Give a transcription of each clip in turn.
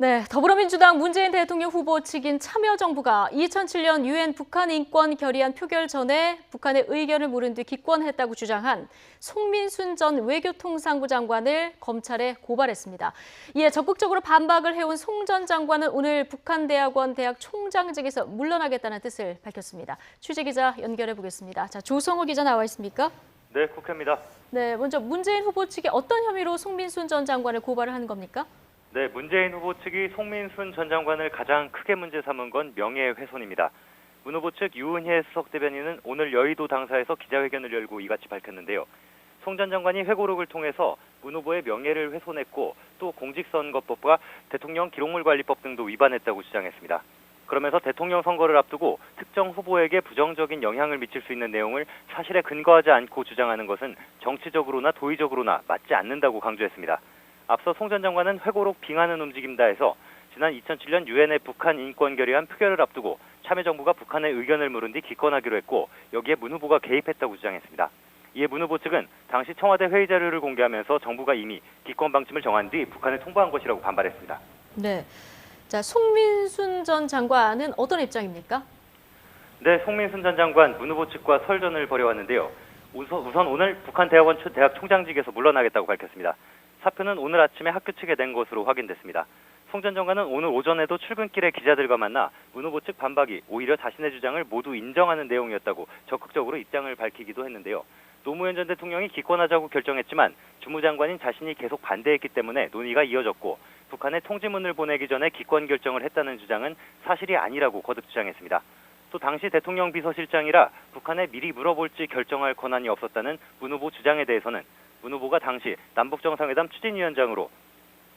네, 더불어민주당 문재인 대통령 후보 측인 참여정부가 2007년 유엔 북한 인권 결의안 표결 전에 북한의 의견을 물은 뒤 기권했다고 주장한 송민순 전 외교통상부 장관을 검찰에 고발했습니다. 이에 적극적으로 반박을 해온 송 전 장관은 오늘 북한대학원 대학 총장직에서 물러나겠다는 뜻을 밝혔습니다. 취재기자 연결해 보겠습니다. 자, 조성호 기자 나와 있습니까? 네, 국회입니다. 네, 먼저 문재인 후보 측이 어떤 혐의로 송민순 전 장관을 고발을 하는 겁니까? 네, 문재인 후보 측이 송민순 전 장관을 가장 크게 문제 삼은 건 명예훼손입니다. 문 후보 측 유은혜 수석 대변인은 오늘 여의도 당사에서 기자회견을 열고 이같이 밝혔는데요. 송 전 장관이 회고록을 통해서 문 후보의 명예를 훼손했고 또 공직선거법과 대통령 기록물관리법 등도 위반했다고 주장했습니다. 그러면서 대통령 선거를 앞두고 특정 후보에게 부정적인 영향을 미칠 수 있는 내용을 사실에 근거하지 않고 주장하는 것은 정치적으로나 도의적으로나 맞지 않는다고 강조했습니다. 앞서 송 전 장관은 회고록 빙하는 움직임다에서 지난 2007년 유엔의 북한 인권 결의안 표결을 앞두고 참여정부가 북한의 의견을 물은 뒤 기권하기로 했고 여기에 문 후보가 개입했다고 주장했습니다. 이에 문 후보 측은 당시 청와대 회의 자료를 공개하면서 정부가 이미 기권 방침을 정한 뒤 북한에 통보한 것이라고 반발했습니다. 네, 자, 송민순 전 장관은 어떤 입장입니까? 네, 송민순 전 장관 문 후보 측과 설전을 벌여왔는데요. 우선 오늘 북한 대학원 대학 총장직에서 물러나겠다고 밝혔습니다. 사표는 오늘 아침에 학교 측에 낸 것으로 확인됐습니다. 송 전 장관은 오늘 오전에도 출근길에 기자들과 만나 문 후보 측 반박이 오히려 자신의 주장을 모두 인정하는 내용이었다고 적극적으로 입장을 밝히기도 했는데요. 노무현 전 대통령이 기권하자고 결정했지만 주무장관인 자신이 계속 반대했기 때문에 논의가 이어졌고 북한에 통지문을 보내기 전에 기권 결정을 했다는 주장은 사실이 아니라고 거듭 주장했습니다. 또 당시 대통령 비서실장이라 북한에 미리 물어볼지 결정할 권한이 없었다는 문 후보 주장에 대해서는 문 후보가 당시 남북정상회담 추진위원장으로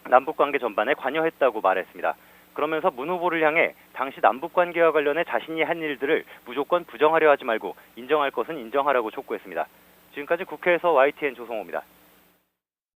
남북관계 전반에 관여했다고 말했습니다. 그러면서 문 후보를 향해 당시 남북관계와 관련해 자신이 한 일들을 무조건 부정하려 하지 말고 인정할 것은 인정하라고 촉구했습니다. 지금까지 국회에서 YTN 조성호입니다.